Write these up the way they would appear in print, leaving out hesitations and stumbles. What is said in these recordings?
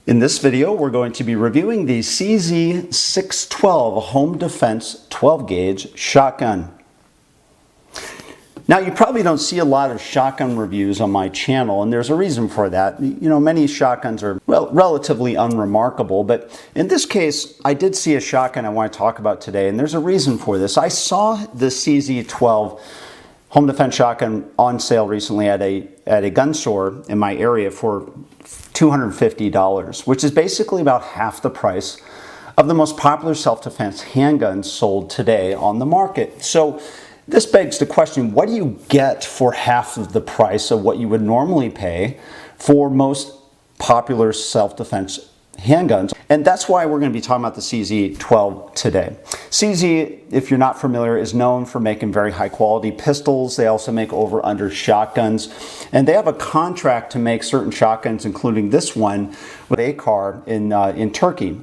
In this video, we're going to be reviewing the CZ612 Home Defense 12 gauge shotgun. Now, you probably don't see a lot of shotgun reviews on my channel, and there's a reason for that. You know, many shotguns are relatively unremarkable, but in this case, I did see a shotgun I want to talk about today, and there's a reason for this. I saw the CZ12 Home Defense shotgun on sale recently at a gun store in my area for $250, which is basically about half the price of the most popular self-defense handguns sold today on the market. So this begs the question, what do you get for half of the price of what you would normally pay for most popular self-defense handguns? And that's why we're going to be talking about the CZ12 today. CZ, if you're not familiar, is known for making very high quality pistols. They also make over-under shotguns, and they have a contract to make certain shotguns, including this one with ACAR in Turkey.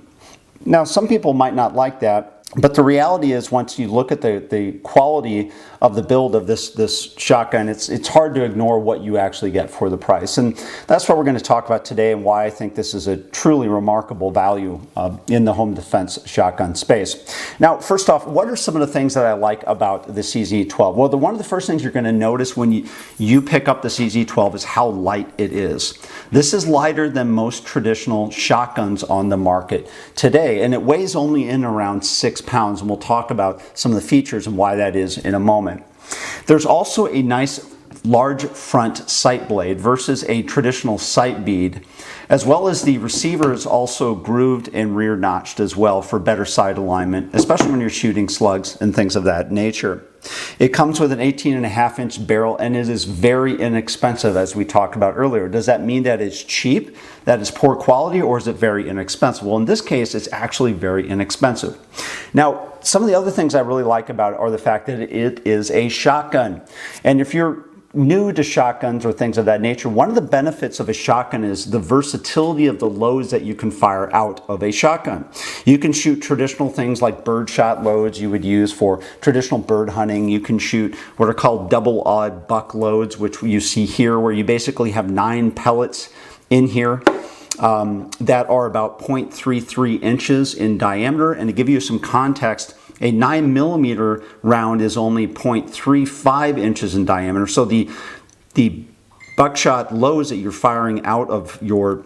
Now, some people might not like that, but the reality is, once you look at the quality of the build of this shotgun, it's hard to ignore what you actually get for the price. And that's what we're going to talk about today, and why I think this is a truly remarkable value in the home defense shotgun space. Now, first off, what are some of the things that I like about the CZ12? Well, one of the first things you're going to notice when you pick up the CZ12 is how light it is. This is lighter than most traditional shotguns on the market today, and it weighs only in around 6 pounds, and we'll talk about some of the features and why that is in a moment. There's also a nice large front sight blade versus a traditional sight bead, as well as the receiver is also grooved and rear notched as well for better sight alignment, especially when you're shooting slugs and things of that nature. It comes with an 18.5-inch barrel, and it is very inexpensive, as we talked about earlier. Does that mean that it's cheap, that it's poor quality, or is it very inexpensive? Well, in this case, it's actually very inexpensive. Now, some of the other things I really like about it are the fact that it is a shotgun. And if you're new to shotguns or things of that nature, one of the benefits of a shotgun is the versatility of the loads that you can fire out of a shotgun. You can shoot traditional things like birdshot loads you would use for traditional bird hunting. You can shoot what are called double odd buck loads, which you see here, where you basically have 9 pellets in here that are about 0.33 inches in diameter. And to give you some context, a 9mm round is only 0.35 inches in diameter. So the buckshot loads that you're firing out of your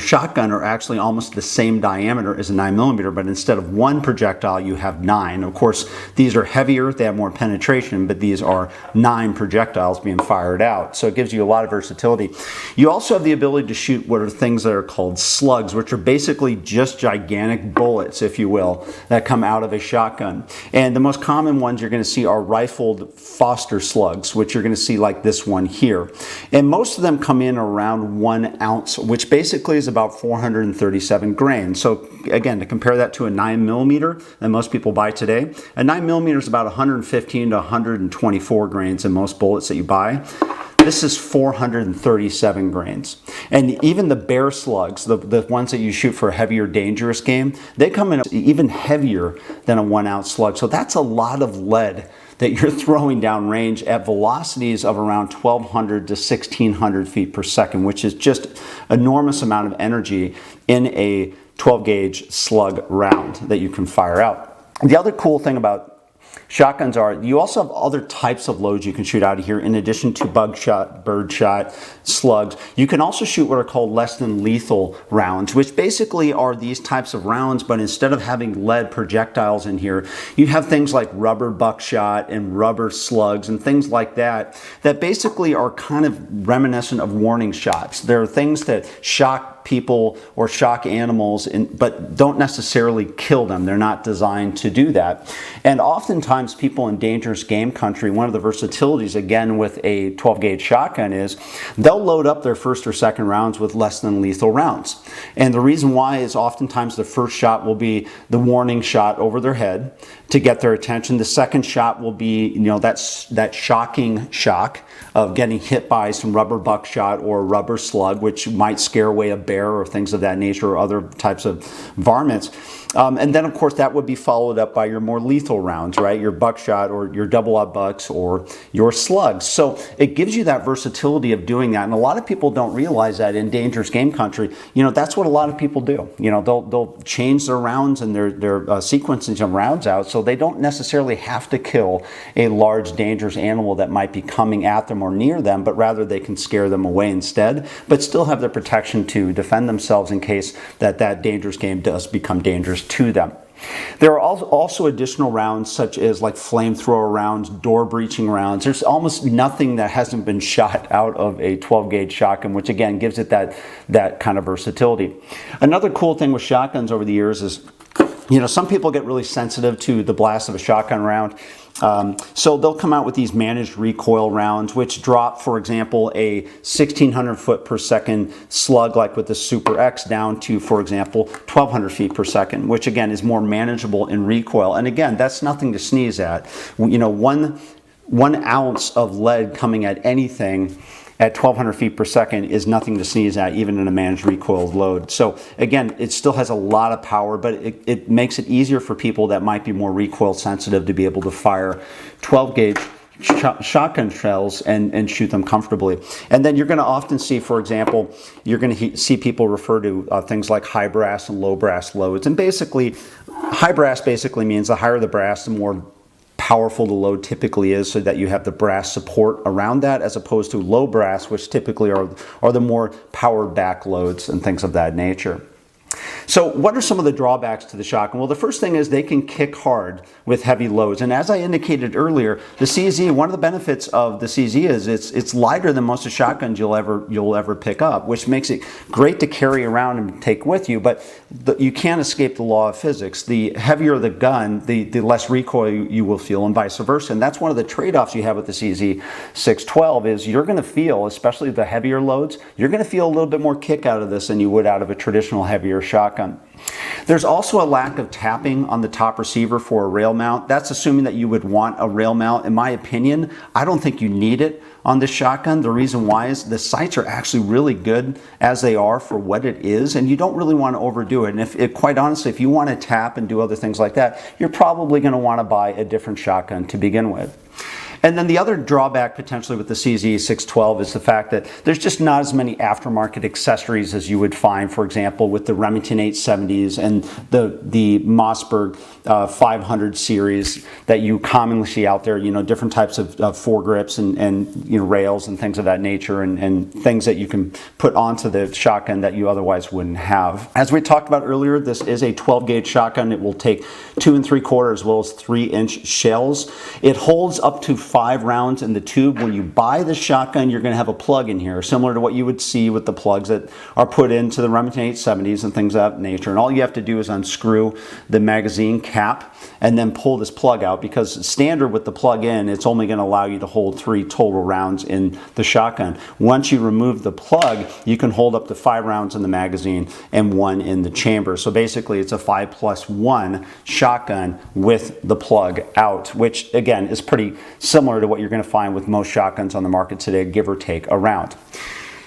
shotgun are actually almost the same diameter as a 9mm, but instead of 1 projectile, you have 9. Of course, these are heavier, they have more penetration, but these are 9 projectiles being fired out. So it gives you a lot of versatility. You also have the ability to shoot what are things that are called slugs, which are basically just gigantic bullets, if you will, that come out of a shotgun. And the most common ones you're going to see are rifled Foster slugs, which you're going to see like this one here. And most of them come in around 1 ounce, which basically is about 437 grains. So again, to compare that to a 9mm that most people buy today, a 9mm is about 115 to 124 grains in most bullets that you buy. This is 437 grains. And even the bear slugs, the ones that you shoot for a heavier, dangerous game, they come in even heavier than a 1 ounce slug. So that's a lot of lead that you're throwing down range at velocities of around 1,200 to 1,600 feet per second, which is just enormous amount of energy in a 12 gauge slug round that you can fire out. The other cool thing about shotguns are you also have other types of loads you can shoot out of here in addition to buckshot, birdshot, slugs. You can also shoot what are called less than lethal rounds, which basically are these types of rounds, but instead of having lead projectiles in here, you have things like rubber buckshot and rubber slugs and things like that that basically are kind of reminiscent of warning shots. There are things that shock people or shock animals, but don't necessarily kill them. They're not designed to do that. And oftentimes people in dangerous game country, one of the versatilities again with a 12 gauge shotgun is they'll load up their first or second rounds with less than lethal rounds. And the reason why is oftentimes the first shot will be the warning shot over their head to get their attention. The second shot will be, you know, that shocking shock of getting hit by some rubber buckshot or a rubber slug, which might scare away a bear or things of that nature or other types of varmints. And then, of course, that would be followed up by your more lethal rounds, right? Your buckshot or your double-aught bucks or your slugs. So it gives you that versatility of doing that. And a lot of people don't realize that in dangerous game country, that's what a lot of people do. They'll change their rounds and their sequencing of rounds out, so they don't necessarily have to kill a large, dangerous animal that might be coming at them or near them, but rather they can scare them away instead, but still have the protection to defend themselves in case that dangerous game does become dangerous to them. There are also additional rounds such as like flamethrower rounds, door breaching rounds. There's almost nothing that hasn't been shot out of a 12 gauge shotgun, which again gives it that kind of versatility. Another cool thing with shotguns over the years is, some people get really sensitive to the blast of a shotgun round. So they'll come out with these managed recoil rounds, which drop, for example, a 1,600 foot per second slug, like with the Super X, down to, for example, 1,200 feet per second, which again is more manageable in recoil. And again, that's nothing to sneeze at. One ounce of lead coming at anything at 1,200 feet per second is nothing to sneeze at, even in a managed recoil load. So again, it still has a lot of power, but it makes it easier for people that might be more recoil sensitive to be able to fire 12 gauge shotgun shells and shoot them comfortably. And then you're going to often see, for example, you're going to see people refer to things like high brass and low brass loads. And basically, high brass basically means the higher the brass, the more powerful the load typically is, so that you have the brass support around that, as opposed to low brass, which typically are the more powered back loads and things of that nature. So what are some of the drawbacks to the shotgun? Well, the first thing is they can kick hard with heavy loads. And as I indicated earlier, the CZ, one of the benefits of the CZ is it's lighter than most of the shotguns you'll ever pick up, which makes it great to carry around and take with you. But you can't escape the law of physics. The heavier the gun, the less recoil you will feel, and vice versa. And that's one of the trade-offs you have with the CZ 612 is you're going to feel, especially the heavier loads, you're going to feel a little bit more kick out of this than you would out of a traditional heavier shotgun. There's also a lack of tapping on the top receiver for a rail mount. That's assuming that you would want a rail mount. In my opinion, I don't think you need it on this shotgun. The reason why is the sights are actually really good as they are for what it is, and you don't really want to overdo it. And quite honestly, if you want to tap and do other things like that, you're probably going to want to buy a different shotgun to begin with. And then the other drawback potentially with the CZ 612 is the fact that there's just not as many aftermarket accessories as you would find, for example, with the Remington 870s and the Mossberg 500 series that you commonly see out there, different types of foregrips and rails and things of that nature, and things that you can put onto the shotgun that you otherwise wouldn't have. As we talked about earlier, this is a 12 gauge shotgun. It will take 2 3/4 as well as 3-inch shells. It holds up to 5 rounds in the tube. When you buy the shotgun, you're going to have a plug in here, similar to what you would see with the plugs that are put into the Remington 870s and things of that nature. And all you have to do is unscrew the magazine cap and then pull this plug out, because standard with the plug in, it's only going to allow you to hold 3 total rounds in the shotgun. Once you remove the plug, you can hold up to 5 rounds in the magazine and 1 in the chamber. So basically it's a 5+1 shotgun with the plug out, which again is pretty similar to what you're going to find with most shotguns on the market today, give or take a round.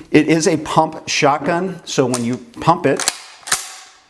It is a pump shotgun, so when you pump it,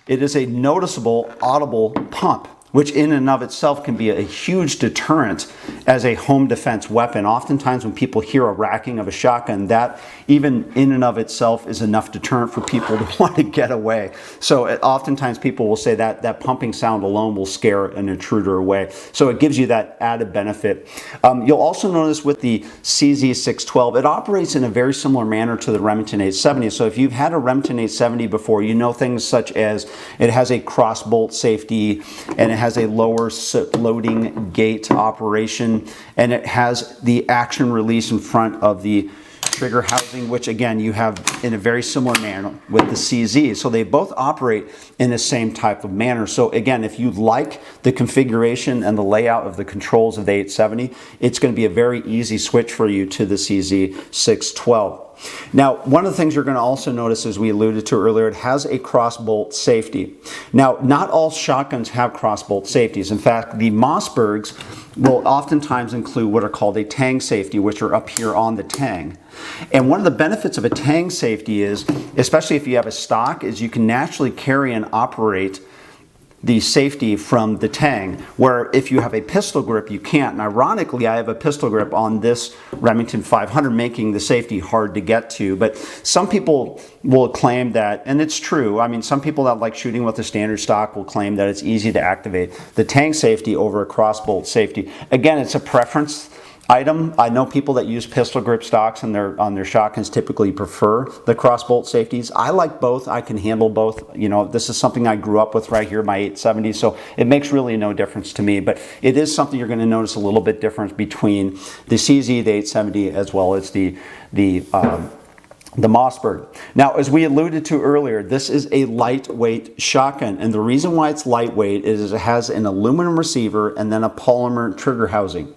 it is a noticeable, audible pump, which in and of itself can be a huge deterrent as a home defense weapon. Oftentimes when people hear a racking of a shotgun, that even in and of itself is enough deterrent for people to want to get away. So oftentimes people will say that pumping sound alone will scare an intruder away. So it gives you that added benefit. You'll also notice with the CZ 612, it operates in a very similar manner to the Remington 870. So if you've had a Remington 870 before, you know things such as it has a cross bolt safety, and it has a lower loading gate operation, and it has the action release in front of the trigger housing, which again you have in a very similar manner with the CZ. So they both operate in the same type of manner. So again, if you like the configuration and the layout of the controls of the 870, it's going to be a very easy switch for you to the CZ 612. Now, one of the things you're going to also notice, as we alluded to earlier, it has a cross-bolt safety. Now, not all shotguns have cross-bolt safeties. In fact, the Mossbergs will oftentimes include what are called a tang safety, which are up here on the tang. And one of the benefits of a tang safety is, especially if you have a stock, is you can naturally carry and operate the safety from the tang, where if you have a pistol grip, you can't. And ironically, I have a pistol grip on this Remington 500, making the safety hard to get to. But some people will claim that, and it's true, I mean, some people that like shooting with a standard stock will claim that it's easy to activate the tang safety over a crossbolt safety. Again, it's a preference item. I know people that use pistol grip stocks on their shotguns typically prefer the crossbolt safeties. I like both. I can handle both. You know, this is something I grew up with right here, my 870, so it makes really no difference to me. But it is something you're going to notice a little bit different between the CZ, the 870, as well as the Mossberg. Now, as we alluded to earlier, this is a lightweight shotgun, and the reason why it's lightweight is it has an aluminum receiver and then a polymer trigger housing.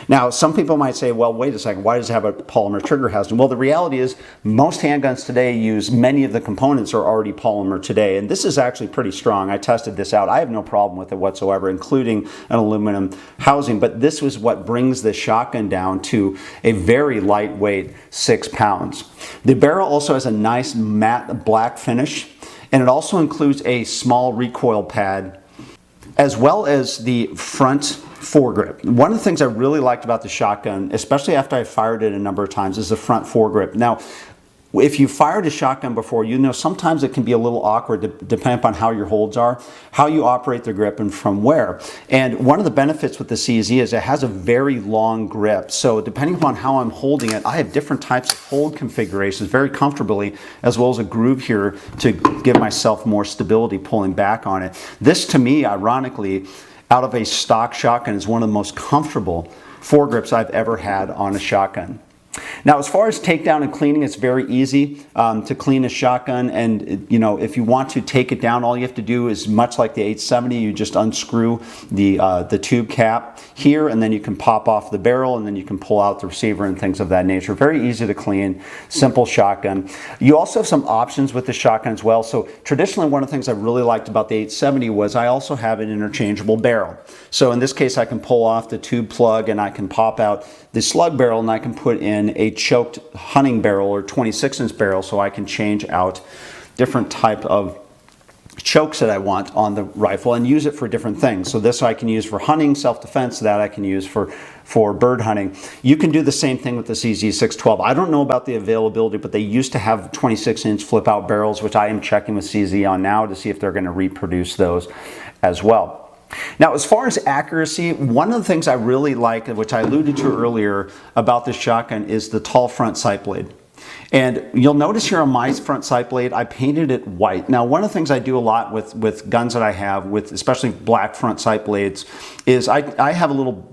Now, some people might say, well, wait a second, why does it have a polymer trigger housing? Well, the reality is most handguns today use, many of the components are already polymer today, and this is actually pretty strong. I tested this out. I have no problem with it whatsoever, including an aluminum housing, but this was what brings the shotgun down to a very lightweight 6 pounds. The barrel also has a nice matte black finish, and it also includes a small recoil pad, as well as the front foregrip. One of the things I really liked about the shotgun, especially after I fired it a number of times, is the front foregrip. Now, if you fired a shotgun before, you know sometimes it can be a little awkward depending upon how your holds are, how you operate the grip, and from where. And one of the benefits with the CZ is it has a very long grip. So depending upon how I'm holding it, I have different types of hold configurations very comfortably, as well as a groove here to give myself more stability pulling back on it. This, to me, ironically, out of a stock shotgun, is one of the most comfortable foregrips I've ever had on a shotgun. Now, as far as takedown and cleaning, it's very easy to clean a shotgun, and you know, if you want to take it down, all you have to do is, much like the 870, you just unscrew the tube cap here, and then you can pop off the barrel, and then you can pull out the receiver and things of that nature. Very easy to clean, simple shotgun. You also have some options with the shotgun as well. So traditionally, one of the things I really liked about the 870 was I also have an interchangeable barrel. So in this case, I can pull off the tube plug and I can pop out the slug barrel, and I can put in a choked hunting barrel or 26-inch barrel, so I can change out different type of chokes that I want on the rifle and use it for different things. So this I can use for hunting, self-defense, that I can use for bird hunting. You can do the same thing with the CZ612. I don't know about the availability, but they used to have 26-inch flip-out barrels, which I am checking with CZ on now to see if they're going to reproduce those as well. Now, as far as accuracy, one of the things I really like, which I alluded to earlier about this shotgun, is the tall front sight blade. And you'll notice here on my front sight blade, I painted it white. Now, one of the things I do a lot with guns that I have, with especially black front sight blades, is I have a little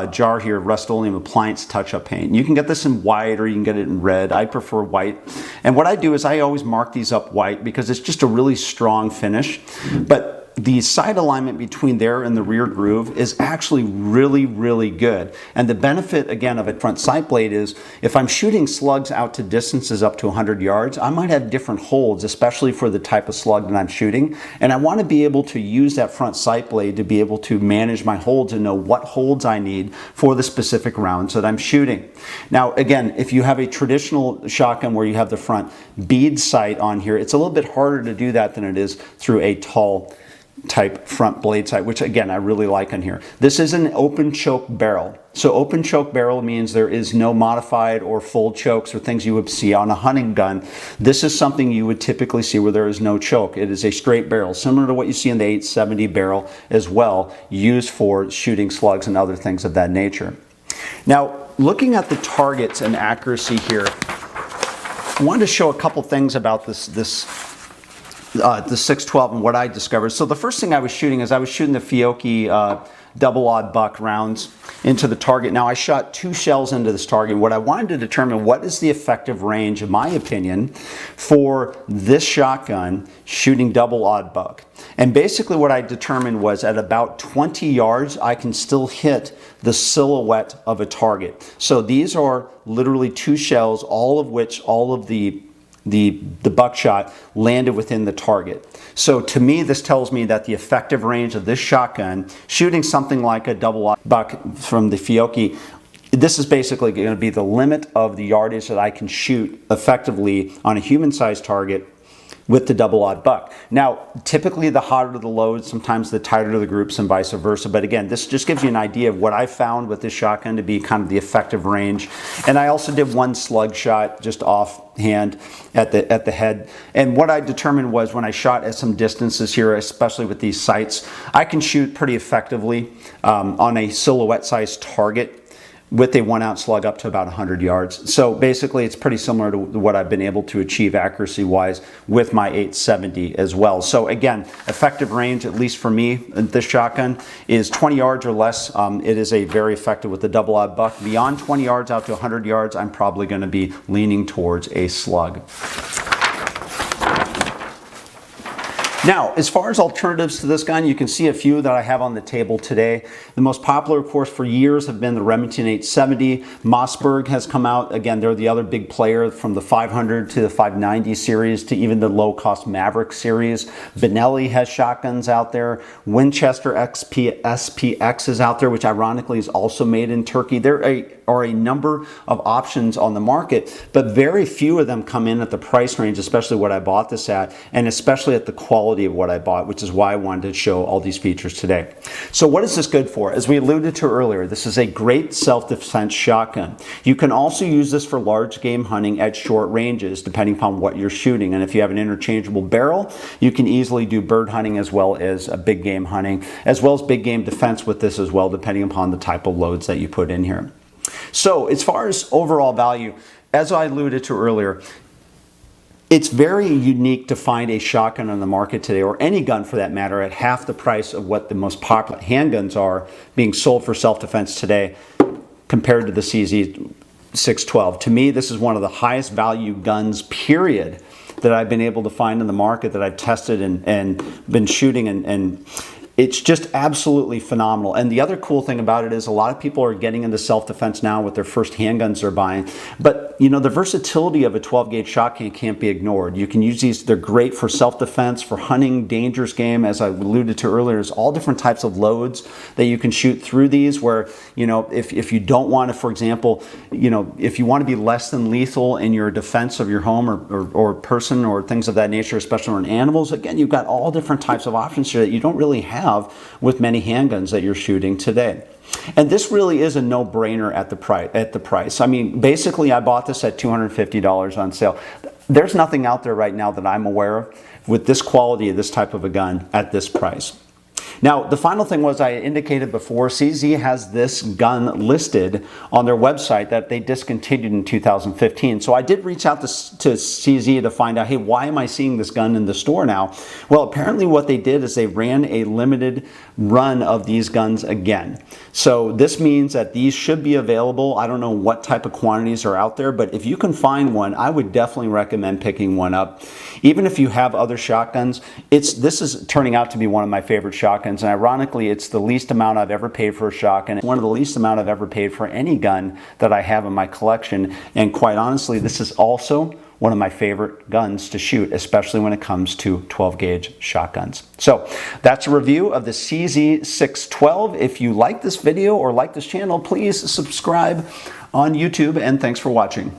jar here of Rust-Oleum appliance touch-up paint. You can get this in white or you can get it in red. I prefer white. And what I do is I always mark these up white because it's just a really strong finish. But the sight alignment between there and the rear groove is actually really, really good. And the benefit, again, of a front sight blade is if I'm shooting slugs out to distances up to 100 yards, I might have different holds, especially for the type of slug that I'm shooting. And I want to be able to use that front sight blade to be able to manage my holds and know what holds I need for the specific rounds that I'm shooting. Now, again, if you have a traditional shotgun where you have the front bead sight on here, it's a little bit harder to do that than it is through a tall type front blade sight, which again I really like on here. This is an open choke barrel. So open choke barrel means there is no modified or full chokes or things you would see on a hunting gun. This is something you would typically see where there is no choke. It is a straight barrel, similar to what you see in the 870 barrel as well, used for shooting slugs and other things of that nature. Now, looking at the targets and accuracy here, I wanted to show a couple things about the 612 and what I discovered. So the first thing I was shooting is I was shooting the Fiocchi double odd buck rounds into the target. Now I shot 2 shells into this target. What I wanted to determine, what is the effective range, in my opinion, for this shotgun shooting double odd buck. And basically what I determined was at about 20 yards, I can still hit the silhouette of a target. So these are literally 2 shells, all of which, all of the buckshot landed within the target. So to me, this tells me that the effective range of this shotgun, shooting something like a double buck from the Fiocchi, this is basically going to be the limit of the yardage that I can shoot effectively on a human-sized target with the double-aught buck. Now, typically the hotter the load, sometimes the tighter the groups and vice versa. But again, this just gives you an idea of what I found with this shotgun to be kind of the effective range. And I also did one slug shot just offhand at the head. And what I determined was when I shot at some distances here, especially with these sights, I can shoot pretty effectively on a silhouette-sized target with a 1 ounce slug up to about 100 yards. So basically it's pretty similar to what I've been able to achieve accuracy wise with my 870 as well. So again, effective range, at least for me, this shotgun is 20 yards or less. It is a very effective with the double-aught buck. Beyond 20 yards out to 100 yards, I'm probably going to be leaning towards a slug. Now, as far as alternatives to this gun, you can see a few that I have on the table today. The most popular, of course, for years have been the Remington 870. Mossberg has come out. Again, they're the other big player from the 500 to the 590 series to even the low-cost Maverick series. Benelli has shotguns out there. Winchester SPX is out there, which ironically is also made in Turkey. There are a number of options on the market, but very few of them come in at the price range, especially what I bought this at, and especially at the quality of what I bought, which is why I wanted to show all these features today. So what is this good for? As we alluded to earlier, this is a great self-defense shotgun. You can also use this for large game hunting at short ranges, depending upon what you're shooting. And if you have an interchangeable barrel, you can easily do bird hunting as well as big game hunting, as well as big game defense with this as well, depending upon the type of loads that you put in here. So as far as overall value, as I alluded to earlier, it's very unique to find a shotgun on the market today, or any gun for that matter, at half the price of what the most popular handguns are being sold for self-defense today compared to the CZ 612. To me, this is one of the highest value guns, period, that I've been able to find in the market, that I've tested and been shooting, and it's just absolutely phenomenal. And the other cool thing about it is a lot of people are getting into self-defense now with their first handguns they're buying. But you know, the versatility of a 12 gauge shotgun can't be ignored. You can use these, they're great for self-defense, for hunting, dangerous game, as I alluded to earlier. There's all different types of loads that you can shoot through these where, you know, if you don't want to, for example, you know, if you want to be less than lethal in your defense of your home or person or things of that nature, especially on animals, again, you've got all different types of options here that you don't really have with many handguns that you're shooting today. And this really is a no-brainer at the price. I mean, basically, I bought this at $250 on sale. There's nothing out there right now that I'm aware of with this quality of this type of a gun at this price. Now, the final thing was, I indicated before, CZ has this gun listed on their website that they discontinued in 2015. So I did reach out to CZ to find out, hey, why am I seeing this gun in the store now? Well, apparently what they did is they ran a limited run of these guns again. So this means that these should be available. I don't know what type of quantities are out there, but if you can find one, I would definitely recommend picking one up. Even if you have other shotguns, this is turning out to be one of my favorite shotguns. And ironically, it's the least amount I've ever paid for a shotgun. One of the least amount I've ever paid for any gun that I have in my collection. And quite honestly, this is also one of my favorite guns to shoot, especially when it comes to 12 gauge shotguns. So that's a review of the CZ 612. If you like this video or like this channel, please subscribe on YouTube, and thanks for watching.